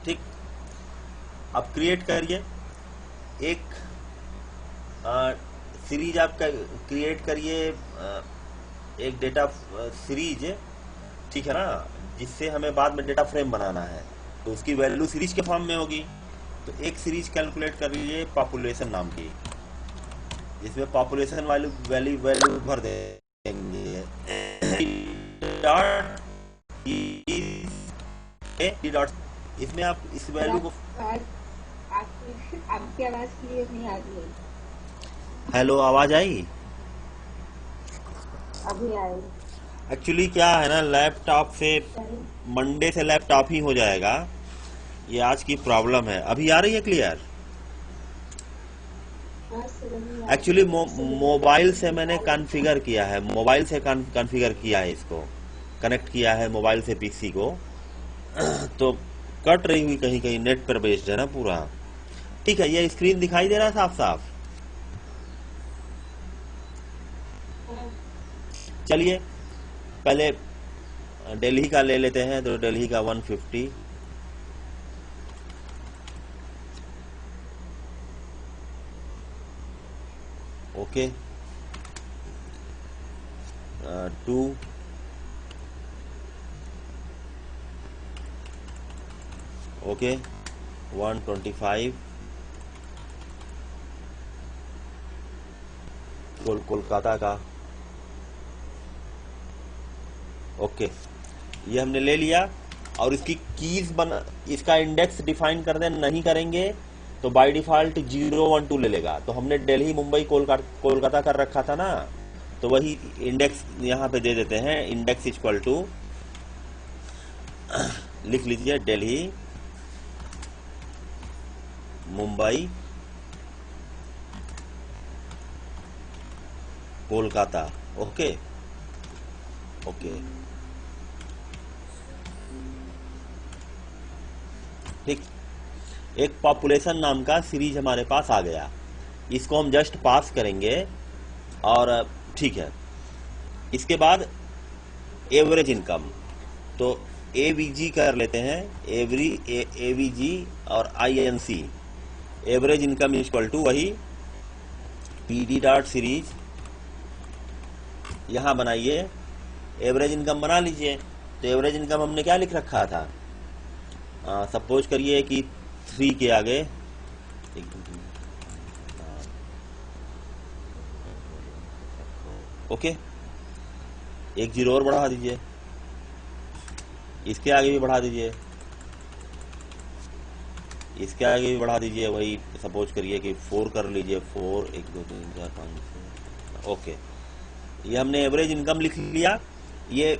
ठीक, अब क्रिएट करिए एक सीरीज आपका क्रिएट करिए, एक डेटा सीरीज, ठीक है ना, जिससे हमें बाद में डेटा फ्रेम बनाना है, तो उसकी वैल्यू सीरीज के फॉर्म में होगी। तो एक सीरीज कैलकुलेट कर लीजिए पॉपुलेशन नाम की, जिसमें पॉपुलेशन वैल्यू वैल्यू वैल्यू भर देंगे डॉट डॉट, इसमें आप इस वैल्यू को आपकी आवाज क्लियर नहीं आ रही है। हेलो, आवाज आई? अभी आए। एक्चुअली क्या है ना, लैपटॉप से मंडे से लैपटॉप ही हो जाएगा, ये आज की प्रॉब्लम है। अभी आ रही है क्लियर? एक्चुअली मोबाइल से मैंने कॉन्फ़िगर किया है, मोबाइल से कॉन्फ़िगर किया है, इसको कनेक्ट किया है मोबाइल से पीसी को, तो कट रही हुई कहीं कहीं, नेट पर बेस्ड है ना पूरा। ठीक है, ये स्क्रीन दिखाई दे रहा है साफ साफ? चलिए पहले दिल्ली का ले लेते हैं, तो दिल्ली का 150, ओके, 2, ओके, 125, कोलकाता का, ओके, ये हमने ले लिया। और इसकी कीज बना, इसका इंडेक्स डिफाइन कर दें, नहीं करेंगे तो बाय डिफॉल्ट 012 ले लेगा। तो हमने दिल्ली मुंबई कोलकाता कर रखा था ना, तो वही इंडेक्स यहाँ पे दे देते हैं। इंडेक्स इक्वल टू, लिख लीजिए दिल्ली मुंबई कोलकाता, ओके ओके, ठीक। एक पॉपुलेशन नाम का सीरीज हमारे पास आ गया, इसको हम जस्ट पास करेंगे और ठीक है। इसके बाद एवरेज इनकम, तो एवीजी कर लेते हैं, एवीजी और INC, average income equal to वही पीडी डॉट सीरीज, यहां बनाइए, एवरेज इनकम बना लीजिए। तो एवरेज इनकम हमने क्या लिख रखा था, सपोज करिए कि 3 के आगे ओके, एक 0 और बढ़ा दीजिए, इसके आगे भी बढ़ा दीजिए, इसके आगे भी बढ़ा दीजिए, वही सपोज करिए कि 4 कर लीजिए, 4, 1 2 3 4 5, ओके। ये हमने एवरेज इनकम लिख लिया, ये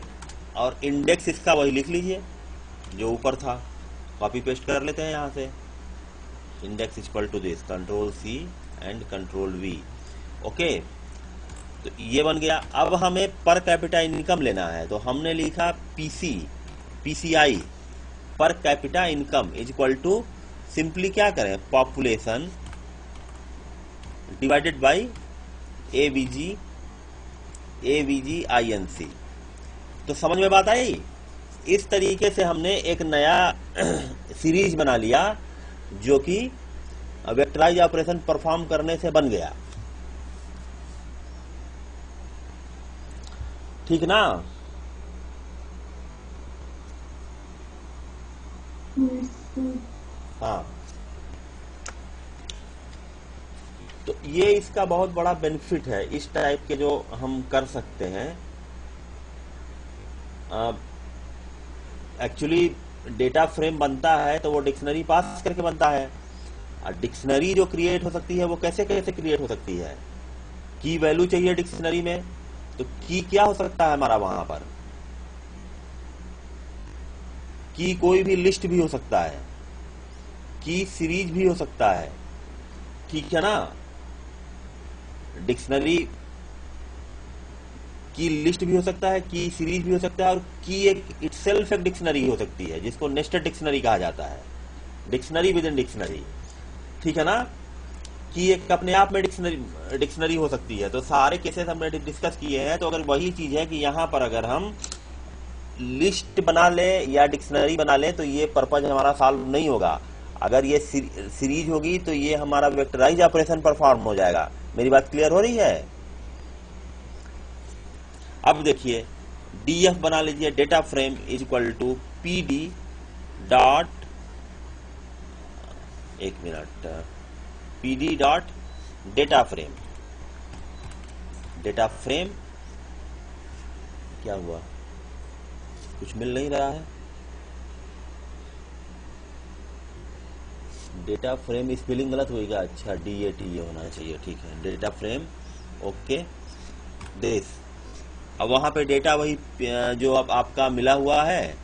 और इंडेक्स इसका वही लिख लीजिए जो ऊपर था, कॉपी पेस्ट कर लेते हैं यहाँ से। Index equal to this, control C and control V, okay. तो ये बन गया। अब हमें पर कैपिटा इनकम लेना है, तो हमने लिखा PCI, per capita income is equal to, simply क्या करें, population divided by AVG INC. तो समझ में बात आई? इस तरीके से हमने एक नया सीरीज बना लिया जो कि वेक्टराइज ऑपरेशन परफॉर्म करने से बन गया, ठीक ना? हाँ, तो ये इसका बहुत बड़ा बेनिफिट है, इस टाइप के जो हम कर सकते हैं। एक्चुअली डेटा फ्रेम बनता है तो वो डिक्शनरी पास करके बनता है, और डिक्शनरी जो क्रिएट हो सकती है वो कैसे कैसे क्रिएट हो सकती है, की वैल्यू चाहिए डिक्शनरी में, तो की क्या हो सकता है हमारा वहां पर, की कोई भी लिस्ट भी हो सकता है, की सीरीज भी हो सकता है, ठीक है ना? डिक्शनरी की लिस्ट भी हो सकता है, की सीरीज भी हो सकता है, और की एक इटसेल्फ एक डिक्शनरी हो सकती है जिसको नेस्टेड डिक्शनरी कहा जाता है, डिक्शनरी विद इन डिक्शनरी, ठीक है ना? की एक अपने आप में डिक्शनरी हो सकती है। तो सारे केसेस हमने डिस्कस किए हैं। तो अगर वही चीज है कि यहां पर अगर हम लिस्ट बना ले या डिक्शनरी बना ले तो ये पर्पज हमारा सॉल्व नहीं होगा। अगर ये सीरीज होगी तो ये हमारा वेक्टराइज ऑपरेशन परफॉर्म हो जाएगा। मेरी बात क्लियर हो रही है? अब देखिए डीएफ बना लीजिए, data frame is equal to PD dot, एक minute, PD dot data frame. Data frame क्या हुआ, कुछ मिल नहीं रहा है। डेटा फ्रेम स्पेलिंग गलत हुई क्या? अच्छा DAT होना चाहिए, ठीक है। Data frame, okay this. अब वहां पे डेटा वही जो अब आपका मिला हुआ है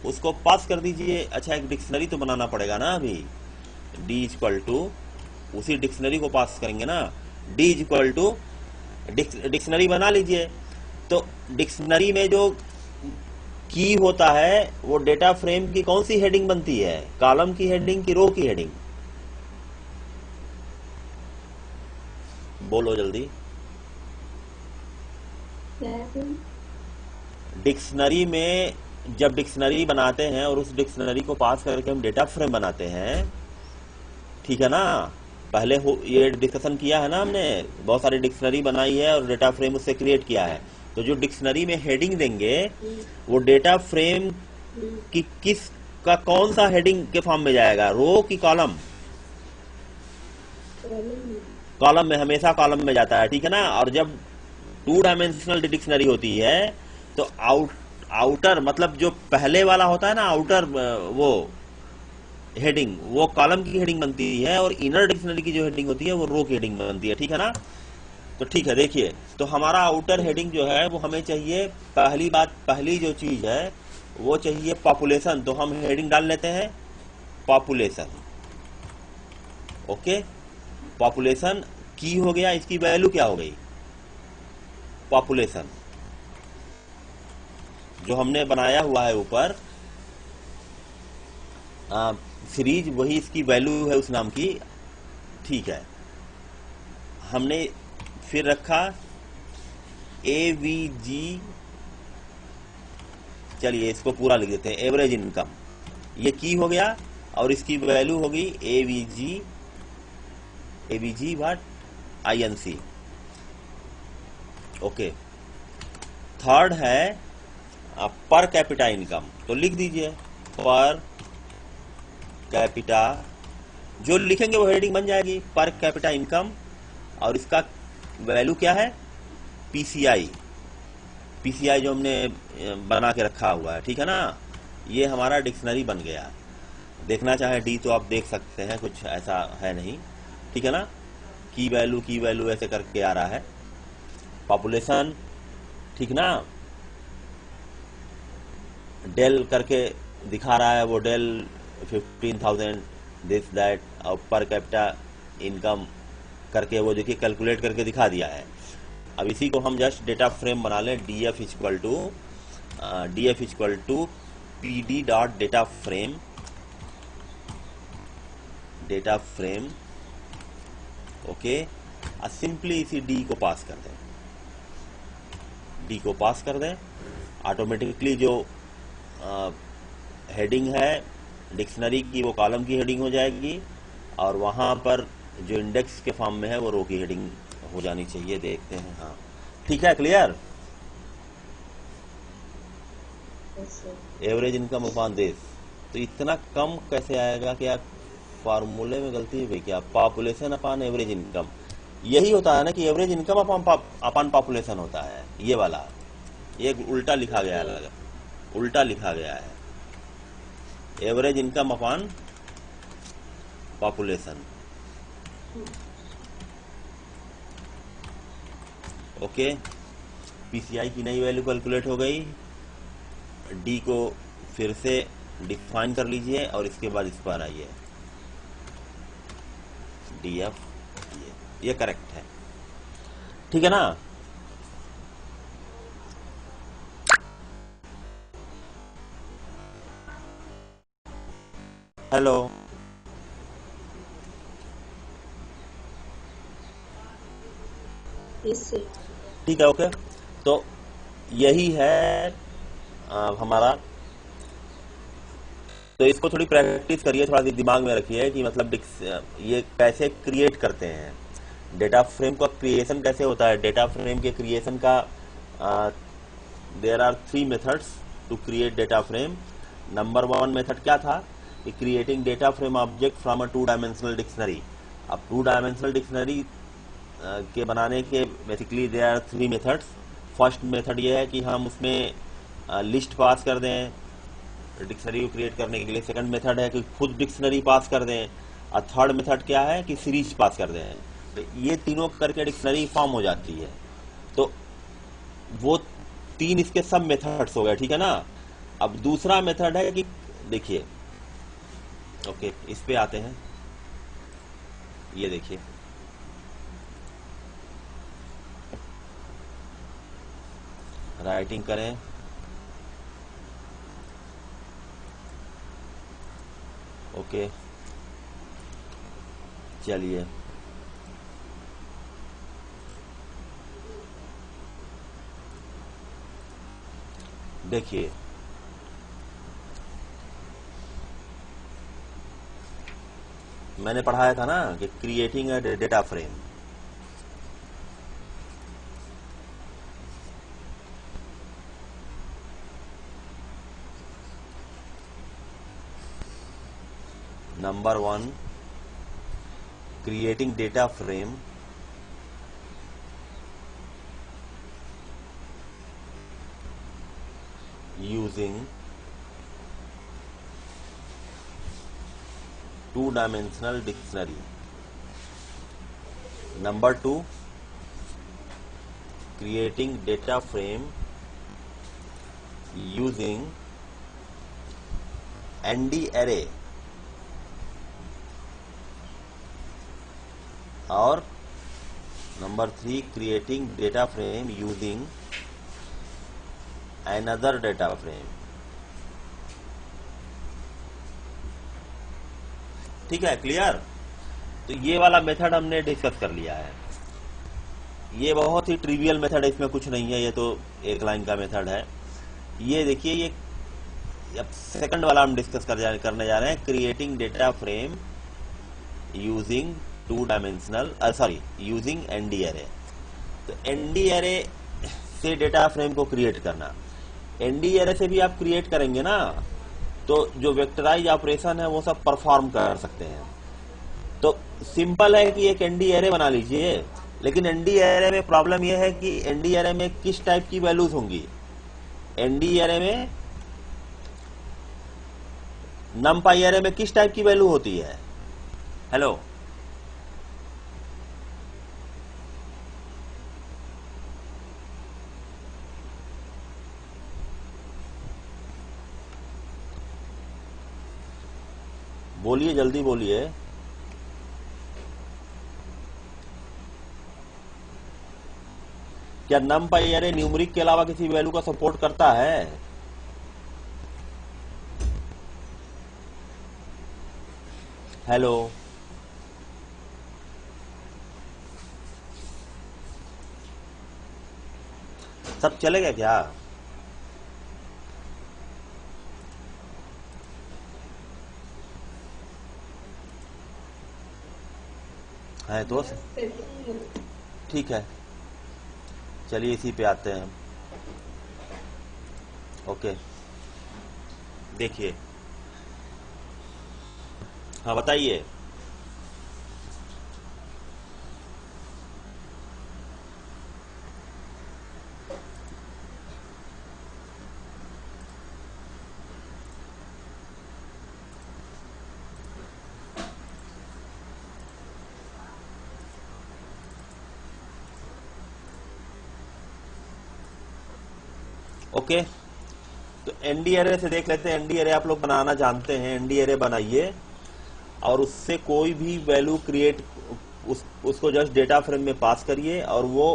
उसको पास कर दीजिए। अच्छा एक डिक्शनरी तो बनाना पड़ेगा ना अभी। डी इक्वल टू, उसी डिक्शनरी को पास करेंगे ना। डी इक्वल टू डिक्शनरी बना लीजिए। तो डिक्शनरी में जो की होता है वो डेटा फ्रेम की कौन सी हेडिंग बनती है? कॉलम की हेडिंग की रो की हेडिंग? बोलो जल्दी। डिक्शनरी में जब डिक्शनरी बनाते हैं और उस डिक्शनरी को पास करके हम डेटा फ्रेम बनाते हैं, ठीक है ना। पहले ये डिस्कशन किया है ना हमने, बहुत सारी डिक्शनरी बनाई है और डेटा फ्रेम उससे क्रिएट किया है। तो जो डिक्शनरी में हेडिंग देंगे वो डेटा फ्रेम की किस का कौन सा हेडिंग के फॉर्म में जाएगा, रो की कॉलम? कॉलम में, हमेशा कॉलम में जाता है, ठीक है ना। और जब 2 डायमेंशनल डिक्शनरी होती है तो आउटर मतलब जो पहले वाला होता है ना आउटर, वो हेडिंग वो कॉलम की हेडिंग बनती है और इनर डिक्शनरी की जो हेडिंग होती है वो रो की हेडिंग बनती है, ठीक है ना। तो ठीक है, देखिए तो हमारा आउटर हेडिंग जो है वो हमें चाहिए, पहली बात, पहली जो चीज है वो चाहिए पॉपुलेशन। तो हम हेडिंग डाल लेते हैं पॉपुलेशन, ओके। पॉपुलेशन की हो गया, इसकी वैल्यू क्या हो गई? पॉपुलेशन जो हमने बनाया हुआ है ऊपर सीरीज, वही इसकी वैल्यू है उस नाम की, ठीक है। हमने फिर रखा AVG, चलिए इसको पूरा लिख देते हैं, एवरेज इनकम। ये की हो गया और इसकी वैल्यू होगी AVG what INC, okay. Third है पर कैपिटा इनकम, तो लिख दीजिए पर कैपिटा, जो लिखेंगे वो हेडिंग बन जाएगी पर कैपिटा इनकम। और इसका वैल्यू क्या है? PCI जो हमने बना के रखा हुआ है, ठीक है ना। ये हमारा डिक्शनरी बन गया। देखना चाहे डी तो आप देख सकते हैं, कुछ ऐसा है नहीं, ठीक है ना। की वैल्यू ऐसे करके आ रहा है। पॉपुलेशन, ठीक ना, डेल करके दिखा रहा है, वो डेल 15,000 दिस दैट, और पर कैपिटा इनकम करके वो देखिए कैलकुलेट करके दिखा दिया है। अब इसी को हम जस्ट डेटा फ्रेम बना लें, DF equal to PD dot data frame, okay. Simply इसी डी को पास कर दें, डी को पास कर दें, ऑटोमेटिकली जो हेडिंग है डिक्शनरी की वो कॉलम की हेडिंग हो जाएगी और वहां पर जो इंडेक्स के फॉर्म में है वो रो की हेडिंग हो जानी चाहिए। देखते हैं, हाँ ठीक है, clear. Average income upon this, तो इतना कम कैसे आएगा? क्या फार्मूले में गलती हुई क्या? पॉपुलेशन अपॉन एवरेज इनकम, यही होता है ना कि एवरेज इनकम अपॉन पॉपुलेशन होता है। ये वाला ये उल्टा लिखा गया है, उल्टा लिखा गया है, average income upon population, okay. PCI की नई वैल्यू कैलकुलेट हो गई। डी को फिर से डिफाइन कर लीजिए और इसके बाद इस पर आइए, DF, ये करेक्ट है, ठीक है ना। हेलो, ठीक है, ओके। तो यही है हमारा। तो इसको थोड़ी प्रैक्टिस करिए, थोड़ा सी दिमाग में रखिए कि मतलब ये कैसे क्रिएट करते हैं, डेटा फ्रेम का क्रिएशन कैसे होता है। डेटा फ्रेम के क्रिएशन का there are 3 methods to create data frame. Number 1 method क्या था कि creating data frame object from a 2 dimensional dictionary. अब 2 डायमेंशनल डिक्शनरी के बनाने के basically there are 3 methods. First method ये है कि हम उसमें लिस्ट पास कर दें डिक्शनरी को क्रिएट करने के लिए। सेकंड मेथड है कि खुद डिक्शनरी पास कर दें। और थर्ड मेथड क्या है कि सीरीज पास कर दें। तो ये तीनों करके डिक्शनरी फॉर्म हो जाती है। तो वो 3 इसके सब मेथड्स हो गए, ठीक है ना। अब दूसरा मेथड है कि देखिए, ओके इस पे आते हैं। ये देखिए, राइटिंग करें, ओके चलिए देखिए, मैंने पढ़ाया था ना कि creating a data frame. Number 1 creating data frame using 2-dimensional dictionary. Number 2 creating data frame using ND array और number 3 creating data frame using another data frame. ठीक है, क्लियर। तो ये वाला मेथड हमने डिस्कस कर लिया है। ये बहुत ही ट्रिवियल मेथड है, इसमें कुछ नहीं है, ये तो एक लाइन का मेथड है। ये देखिए, ये अब सेकंड वाला हम डिस्कस करने जा रहे हैं, creating data frame using two dimensional using ND array. तो एनडी एरे से डेटा फ्रेम को क्रिएट करना। एनडी एरे से भी आप क्रिएट करेंगे ना, तो जो वेक्टराइज ऑपरेशन है वो सब परफॉर्म कर सकते हैं। तो सिंपल है कि एक एनडी एरे बना लीजिए, लेकिन एनडी एरे में प्रॉब्लम यह है कि एनडी एरे में किस टाइप की वैल्यूज होंगी। एनडी एरे में, नमपाई एरे में किस टाइप की वैल्यू होती है। हेलो, बोलिए, जल्दी बोलिए। क्या नमपाई एरे न्यूमरिक के अलावा किसी वैल्यू का सपोर्ट करता है? हेलो, सब चले गए क्या? है दोस्त, ठीक है, चलिए इसी पे आते हैं। ओके, देखिए, हाँ बताइए। ओके, तो एनडी एरे से देख लेते हैं। एनडी एरे आप लोग बनाना जानते हैं। एनडी एरे बनाइए और उससे कोई भी वैल्यू क्रिएट, उसको जस्ट डेटा फ्रेम में पास करिए और वो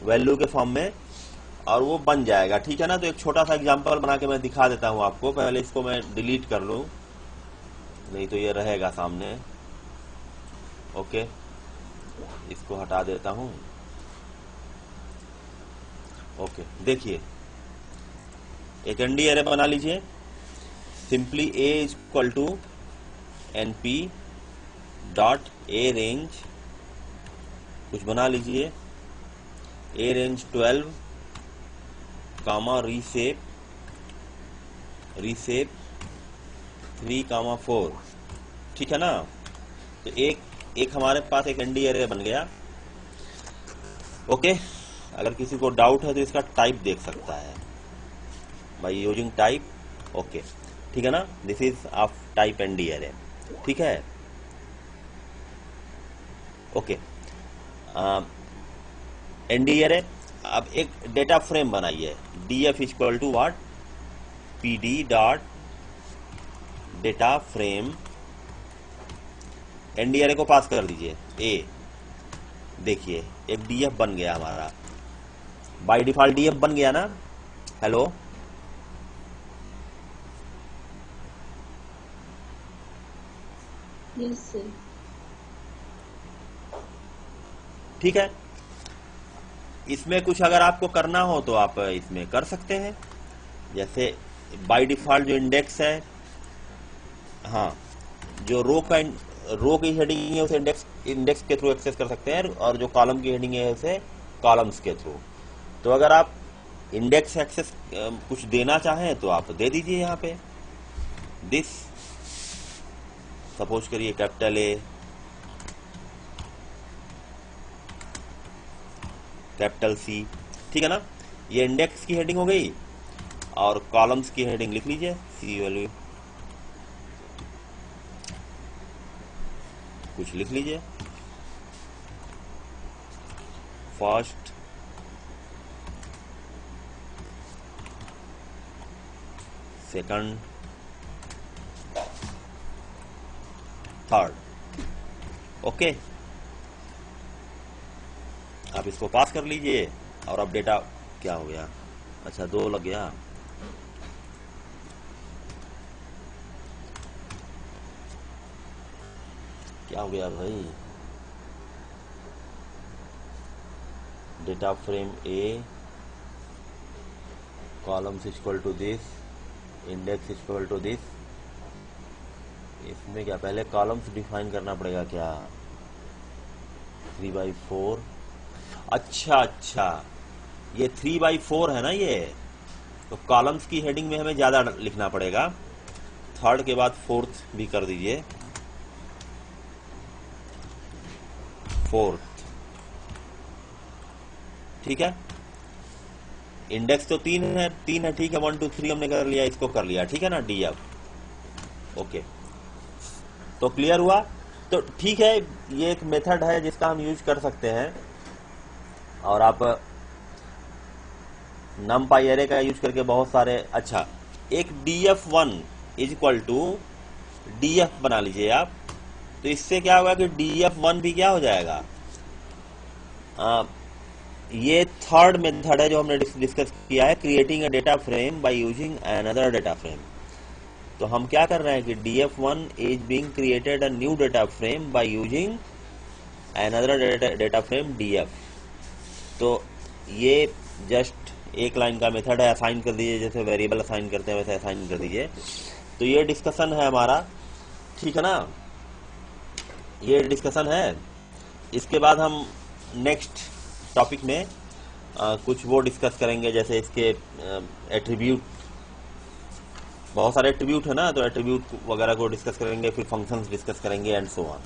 वैल्यू के फॉर्म में, और वो बन जाएगा, ठीक है ना। तो एक छोटा सा एग्जांपल बना के मैं दिखा देता हूं आपको। पहले इसको मैं डिलीट कर लूं, नहीं तो ये रहेगा सामने। ओके, इसको हटा देता हूं। ओके, देखिए एक एनडी एरे बना लीजिए। Simply a is equal to NP dot a range कुछ बना लीजिए, ए रेंज 12 कामा रीसेप 3, 4, ठीक है ना। तो एक हमारे पास एक एनडी एरे बन गया। ओके, अगर किसी को डाउट है तो इसका टाइप देख सकता है बाय यूजिंग टाइप। ओके, ठीक है ना, this is of type ND array, ठीक है। Okay, ND array. अब एक डेटा फ्रेम बनाइए, df equal to what, pd dot data frame, ND array को पास कर दीजिए ए। देखिए एक डीएफ बन गया हमारा, बाय डिफॉल्ट डीएफ बन गया ना। Hello, yes sir. ठीक है। इसमें कुछ अगर आपको करना हो तो आप इसमें कर सकते हैं। जैसे बाय डिफॉल्ट जो इंडेक्स है, हाँ, जो रो की हेडिंग है उसे इंडेक्स के थ्रू एक्सेस कर सकते हैं, और जो कॉलम की हेडिंग है उसे कॉलम्स के थ्रू। तो अगर आप इंडेक्स एक्सेस कुछ देना चाहें तो आप दे दीजिए यहाँ पे, दिस सपोज करिए कैपिटल ए, कैपिटल सी, ठीक है ना। ये इंडेक्स की हेडिंग हो गई, और कॉलम्स की हेडिंग लिख लीजिए सी वैल्यू कुछ लिख लीजिए, फर्स्ट, सेकंड, थर्ड। ओके, आप इसको पास कर लीजिए। और अब डेटा क्या हो गया, अच्छा 2 लग गया। क्या हो गया भाई, data frame A, columns equal to this, index equal to this. इसमें क्या पहले कॉलम्स डिफाइन करना पड़ेगा क्या, 3/4। अच्छा, ये 3/4 है ना ये, तो कॉलम्स की हेडिंग में हमें ज्यादा लिखना पड़ेगा। थर्ड के बाद फोर्थ भी कर दीजिए, फोर्थ, ठीक है। इंडेक्स तो 3 है, ठीक है, 1 2 3 हमने कर लिया, इसको कर लिया, ठीक है ना, डीएफ। ओके, तो क्लियर हुआ। तो ठीक है, ये एक मेथड है जिसका हम यूज कर सकते हैं, और आप numpy एरे का यूज करके बहुत सारे। अच्छा, एक df1 is equal to df बना लीजिए आप। तो इससे क्या होगा कि df1 भी क्या हो जाएगा, ये थर्ड मेथड है जो हमने डिस्कस किया है, creating a data frame by using another data frame. तो हम क्या कर रहे हैं कि df1 is being created a new data frame by using another data frame df। तो ये जस्ट एक लाइन का मेथड है, असाइन कर दीजिए, जैसे वेरिएबल असाइन करते हैं वैसे असाइन कर दीजिए। तो ये डिस्कशन है हमारा, ठीक है ना, ये डिस्कशन है। इसके बाद हम नेक्स्ट टॉपिक में कुछ वो डिस्कस करेंगे, जैसे इसके एट्रीब्यूट, बहुत सारे एट्रीब्यूट है ना, तो एट्रीब्यूट वगैरह को डिस्कस करेंगे, फिर फंक्शंस डिस्कस करेंगे एंड सो ऑन।